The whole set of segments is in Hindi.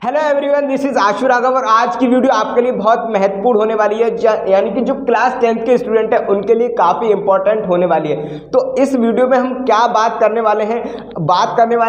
हेलो एवरीवन, दिस इज आशु राघव और आज की वीडियो आपके लिए बहुत महत्वपूर्ण होने वाली है, यानी कि जो क्लास 10th के स्टूडेंट हैं उनके लिए काफ़ी इंपॉर्टेंट होने वाली है। तो इस वीडियो में हम क्या बात करने वाले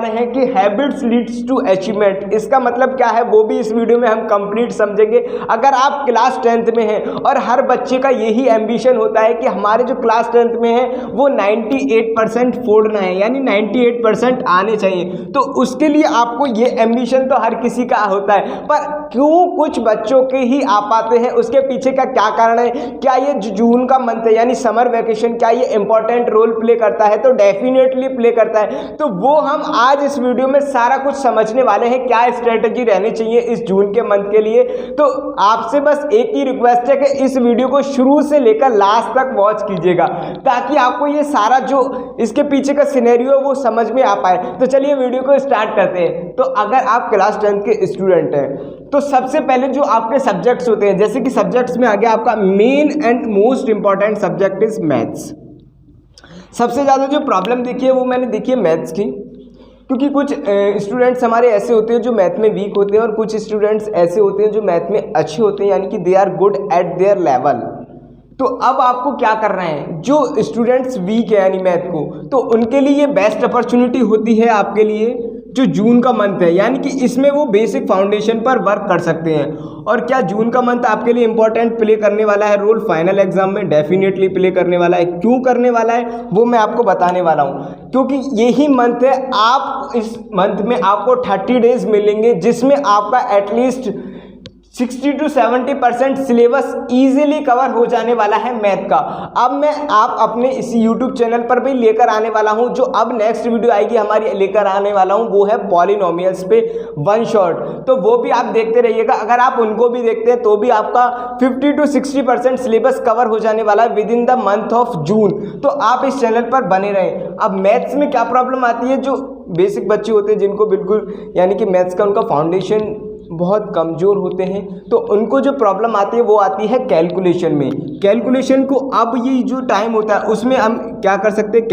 हैं कि हैबिट्स लीड्स टू अचीवमेंट। इसका मतलब क्या है वो भी इस वीडियो में हम कंप्लीट समझेंगे। अगर आप क्लास 10th में हैं और हर बच्चे का यही एम्बिशन होता है कि हमारे जो क्लास 10th में है वो 98% फोड़ना है, यानी 98% आने चाहिए, तो उसके लिए आपको ये एम्बिशन तो हर किसी का होता है, पर क्यों कुछ बच्चों के ही आ पाते हैं, उसके पीछे का क्या कारण है? क्या ये जून का मंथ है यानी समर वेकेशन, क्या ये इंपॉर्टेंट रोल प्ले करता है? तो डेफिनेटली प्ले करता है। तो वो हम आज इस वीडियो में सारा कुछ समझने वाले हैं, क्या स्ट्रेटजी रहनी चाहिए इस जून के मंथ के लिए। तो आपसे बस एक ही रिक्वेस्ट है कि इस वीडियो को शुरू से लेकर लास्ट तक वॉच कीजिएगा, ताकि आपको ये सारा जो इसके पीछे का सिनेरियो है वो समझ में आ पाए। तो चलिए वीडियो को स्टार्ट करते हैं। तो अगर आप क्लास 10th के स्टूडेंट हैं तो सबसे पहले जो आपके सब्जेक्ट्स होते हैं, जैसे कि सब्जेक्ट्स में आ गया आपका main and most important subject is maths. सबसे ज़्यादा जो प्रॉब्लम देखी है वो मैंने देखी है मैथ्स की, क्योंकि कुछ स्टूडेंट्स हमारे ऐसे होते हैं जो मैथ में वीक होते हैं और कुछ स्टूडेंट्स ऐसे होते हैं जो मैथ में अच्छे होते हैं, यानी कि they are good at their level. तो अब आपको क्या करना है, जो स्टूडेंट्स वीक है यानी मैथ को, तो उनके लिए ये बेस्ट अपॉर्चुनिटी होती है आपके लिए जो जून का मंथ है, यानी कि इसमें वो बेसिक फाउंडेशन पर वर्क कर सकते हैं। और क्या जून का मंथ आपके लिए इंपॉर्टेंट प्ले करने वाला है रोल फाइनल एग्जाम में? डेफिनेटली प्ले करने वाला है। क्यों करने वाला है वो मैं आपको बताने वाला हूँ, क्योंकि यही मंथ है, आप इस मंथ में आपको 30 डेज मिलेंगे जिसमें आपका at least 60 to 70% syllabus easily cover हो जाने वाला है मैथ का। अब मैं आप अपने इस YouTube चैनल पर भी लेकर आने वाला हूं, जो अब नेक्स्ट वीडियो आएगी हमारी लेकर आने वाला हूं, वो है पॉलिनोमियल्स पे वन शॉट। तो वो भी आप देखते रहिएगा। अगर आप उनको भी देखते हैं तो भी आपका 50 to 60% सिलेबस कवर हो जाने वाला है with in the month of June. तो आप इस चैनल पर बने रहें। अब मैथ्स में क्या प्रॉब्लम आती है, जो बेसिक बच्चे होते हैं जिनको बिल्कुल यानी कि मैथ्स का उनका फाउंडेशन बहुत कमज़ोर होते हैं, तो उनको जो प्रॉब्लम आती है वो आती है कैलकुलेशन में। कैलकुलेशन को अब ये जो टाइम होता है उसमें हम क्या कर सकते हैं,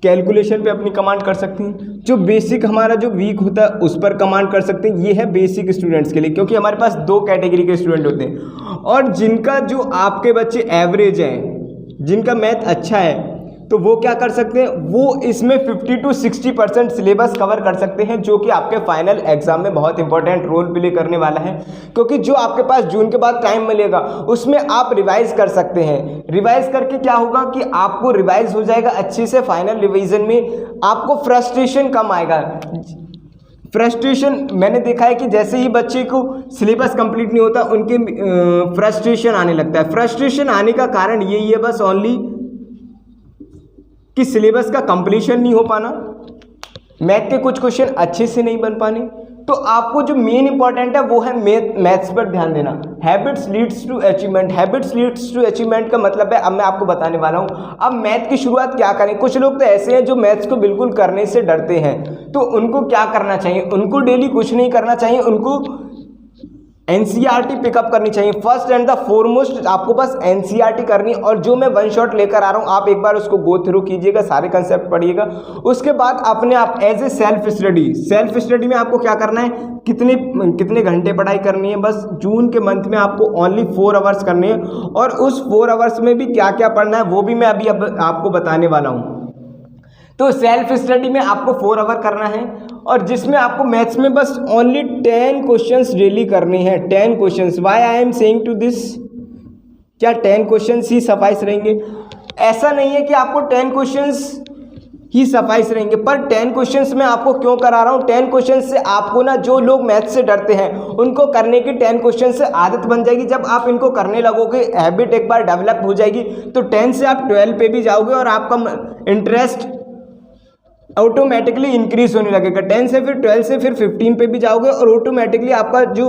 कैलकुलेशन पे अपनी कमांड कर सकते हैं। जो बेसिक हमारा जो वीक होता है उस पर कमांड कर सकते हैं। ये है बेसिक स्टूडेंट्स के लिए, क्योंकि हमारे पास दो कैटेगरी के स्टूडेंट होते हैं, और जिनका जो आपके बच्चे एवरेज हैं, जिनका मैथ अच्छा है, तो वो क्या कर सकते हैं, वो इसमें 50 to 60% सिलेबस कवर कर सकते हैं, जो कि आपके फाइनल एग्जाम में बहुत इंपॉर्टेंट रोल प्ले करने वाला है। क्योंकि जो आपके पास जून के बाद टाइम मिलेगा उसमें आप रिवाइज कर सकते हैं। रिवाइज करके क्या होगा कि आपको रिवाइज हो जाएगा अच्छे से, फाइनल रिवीजन में आपको फ्रस्ट्रेशन कम आएगा। फ्रस्ट्रेशन मैंने देखा है कि जैसे ही बच्चे को सिलेबस कंप्लीट नहीं होता उनके फ्रस्ट्रेशन आने लगता है। फ्रस्ट्रेशन आने का कारण यही है बस ओनली कि सिलेबस का कंप्लीशन नहीं हो पाना, मैथ के कुछ क्वेश्चन अच्छे से नहीं बन पाने। तो आपको जो मेन इंपॉर्टेंट है वो है मैथ्स पर ध्यान देना। Habits leads to achievement. Habits leads to achievement का मतलब है, अब मैं आपको बताने वाला हूँ। अब मैथ की शुरुआत क्या करें, कुछ लोग तो ऐसे हैं जो मैथ्स को बिल्कुल करने से डरते हैं, तो उनको क्या करना चाहिए, उनको डेली कुछ नहीं करना चाहिए, उनको एनसीईआरटी पिकअप करनी चाहिए। फर्स्ट एंड द फॉरमोस्ट आपको बस एनसीईआरटी करनी, और जो मैं वन शॉट लेकर आ रहा हूँ आप एक बार उसको गो थ्रू कीजिएगा, सारे कंसेप्ट पढ़िएगा। उसके बाद अपने आप एज ए सेल्फ स्टडी में आपको क्या करना है, कितने घंटे पढ़ाई करनी है, बस जून के मंथ में आपको ओनली 4 आवर्स करनी है। और उस 4 आवर्स में भी क्या क्या पढ़ना है वो भी मैं अभी आपको बताने वाला हूँ। तो सेल्फ स्टडी में आपको 4 आवर करना है, और जिसमें आपको मैथ्स में बस ओनली 10 क्वेश्चंस डेली करने हैं। 10 questions. Why I am saying to this, क्या 10 क्वेश्चंस ही सफाइस रहेंगे? ऐसा नहीं है कि आपको 10 क्वेश्चंस ही सफाइस रहेंगे, पर 10 क्वेश्चंस मैं आपको क्यों करा रहा हूँ, 10 क्वेश्चंस से आपको ना, जो लोग मैथ्स से डरते हैं उनको करने की 10 क्वेश्चन से आदत बन जाएगी। जब आप इनको करने लगोगे, हैबिट एक बार डेवलप हो जाएगी, तो 10 से आप 12 पे भी जाओगे और आपका इंटरेस्ट ऑटोमेटिकली इंक्रीज होने लगेगा। 10 से फिर 12 से फिर 15 पे भी जाओगे और ऑटोमेटिकली आपका जो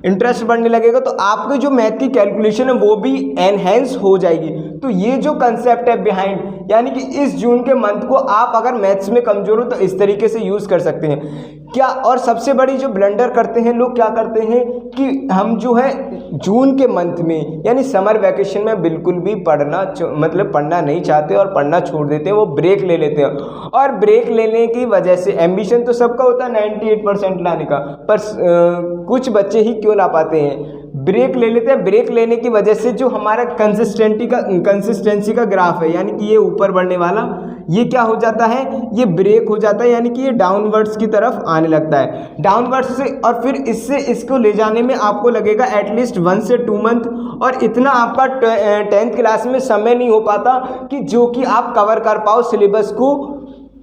इंटरेस्ट बढ़ने लगेगा, तो आपकी जो मैथ की कैलकुलेशन है वो भी एनहेंस हो जाएगी। तो ये जो कंसेप्ट है बिहाइंड, यानी कि इस जून के मंथ को आप अगर मैथ्स में कमज़ोर हो तो इस तरीके से यूज़ कर सकते हैं क्या। और सबसे बड़ी जो ब्लंडर करते हैं लोग, क्या करते हैं कि हम जो है जून के मंथ में यानी समर वैकेशन में बिल्कुल भी पढ़ना नहीं चाहते और पढ़ना छोड़ देते हैं, वो ब्रेक ले लेते हैं। और ब्रेक लेने की वजह से एम्बिशन तो सबका होता है 98% लाने का, पर कुछ बच्चे ही क्यों ला पाते हैं, ब्रेक ले लेते हैं। ब्रेक लेने की वजह से जो हमारा कंसिस्टेंसी का ग्राफ है, यानी कि ये ऊपर बढ़ने वाला, ये क्या हो जाता है, ये ब्रेक हो जाता है, यानी कि ये डाउनवर्ड्स की तरफ आने लगता है, डाउनवर्ड्स से। और फिर इसको ले जाने में आपको लगेगा एटलीस्ट 1 से 2 मंथ, और इतना आपका 10th क्लास में समय नहीं हो पाता कि जो कि आप कवर कर पाओ सिलेबस को।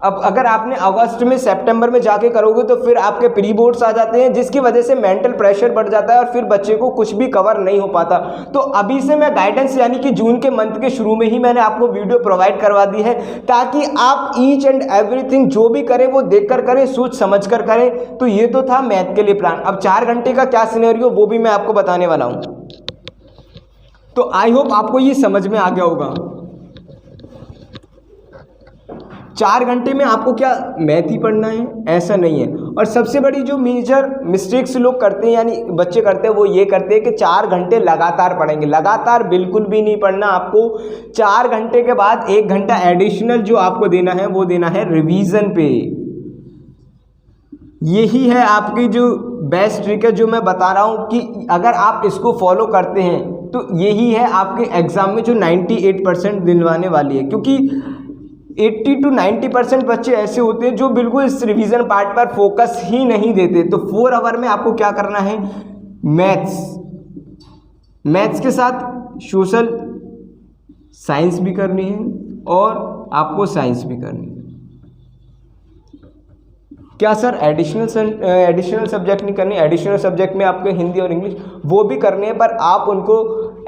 अब अगर आपने अगस्त में सितंबर में जाके करोगे तो फिर आपके प्री बोर्ड्स आ जाते हैं, जिसकी वजह से मेंटल प्रेशर बढ़ जाता है और फिर बच्चे को कुछ भी कवर नहीं हो पाता। तो अभी से मैं गाइडेंस, यानी कि जून के मंथ के शुरू में ही मैंने आपको वीडियो प्रोवाइड करवा दी है, ताकि आप ईच एंड एवरीथिंग जो भी करें वो देख कर करें, सोच समझ कर करें। तो ये तो था मैथ के लिए प्लान। अब 4 घंटे का क्या सिनेरियो वो भी मैं आपको बताने वाला हूँ। तो आई होप आपको ये समझ में आ गया होगा। 4 घंटे में आपको क्या मैथ ही पढ़ना है, ऐसा नहीं है। और सबसे बड़ी जो मेजर मिस्टेक्स लोग करते हैं, यानी बच्चे करते हैं, वो ये करते हैं कि 4 घंटे लगातार पढ़ेंगे। लगातार बिल्कुल भी नहीं पढ़ना आपको। 4 घंटे के बाद 1 घंटा एडिशनल जो आपको देना है वो देना है रिवीजन पे। यही है आपकी जो बेस्ट ट्रिक है, जो मैं बता रहा हूँ कि अगर आप इसको फॉलो करते हैं तो यही है आपके एग्ज़ाम में जो 98% दिलवाने वाली है। क्योंकि 80 to 90% बच्चे ऐसे होते हैं जो बिल्कुल इस रिवीजन पार्ट पर फोकस ही नहीं देते। तो 4 आवर में आपको क्या करना है, मैथ्स के साथ सोशल साइंस भी करनी है और आपको साइंस भी करनी है। क्या सर एडिशनल सब्जेक्ट नहीं करनी? एडिशनल सब्जेक्ट में आपके हिंदी और इंग्लिश वो भी करने हैं, पर आप उनको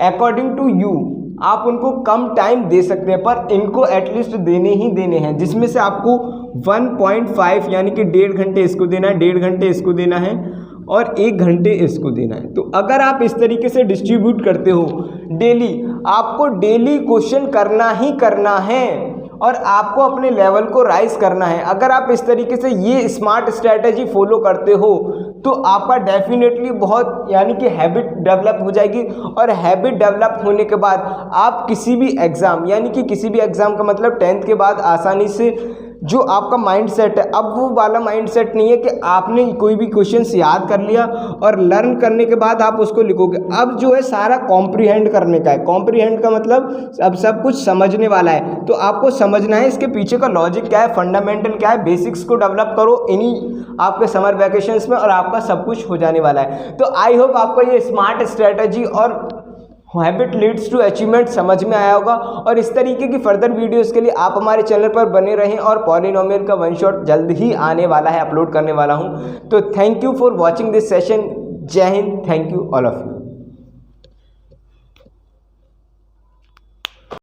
अकॉर्डिंग टू यू आप उनको कम टाइम दे सकते हैं, पर इनको एटलीस्ट देने ही देने हैं, जिसमें से आपको 1.5 यानी कि 1.5 घंटे इसको देना है, 1.5 घंटे इसको देना है और 1 घंटे इसको देना है। तो अगर आप इस तरीके से डिस्ट्रीब्यूट करते हो डेली, आपको डेली क्वेश्चन करना ही करना है और आपको अपने लेवल को राइज करना है। अगर आप इस तरीके से ये स्मार्ट स्ट्रैटेजी फॉलो करते हो तो आपका डेफिनेटली बहुत, यानी कि हैबिट डेवलप हो जाएगी। और हैबिट डेवलप होने के बाद आप किसी भी एग्ज़ाम, यानी कि किसी भी एग्ज़ाम का मतलब 10th के बाद आसानी से जो आपका माइंड सेट है, अब वो वाला माइंड सेट नहीं है कि आपने कोई भी क्वेश्चंस याद कर लिया और लर्न करने के बाद आप उसको लिखोगे। अब जो है सारा कॉम्प्रीहेंड करने का है। कॉम्प्रीहेंड का मतलब अब सब कुछ समझने वाला है। तो आपको समझना है इसके पीछे का लॉजिक क्या है, फंडामेंटल क्या है, बेसिक्स को डेवलप करो इन्हीं आपके समर वैकेशंस में और आपका सब कुछ हो जाने वाला है। तो आई होप आपको ये स्मार्ट स्ट्रैटेजी और हैबिट लीड्स टू अचीवमेंट समझ में आया होगा। और इस तरीके की फर्दर वीडियोस के लिए आप हमारे चैनल पर बने रहें और पॉलिनोमियल का 1 शॉट जल्द ही आने वाला है, अपलोड करने वाला हूं। तो thank you for watching this session. जय Hind, thank you all of you.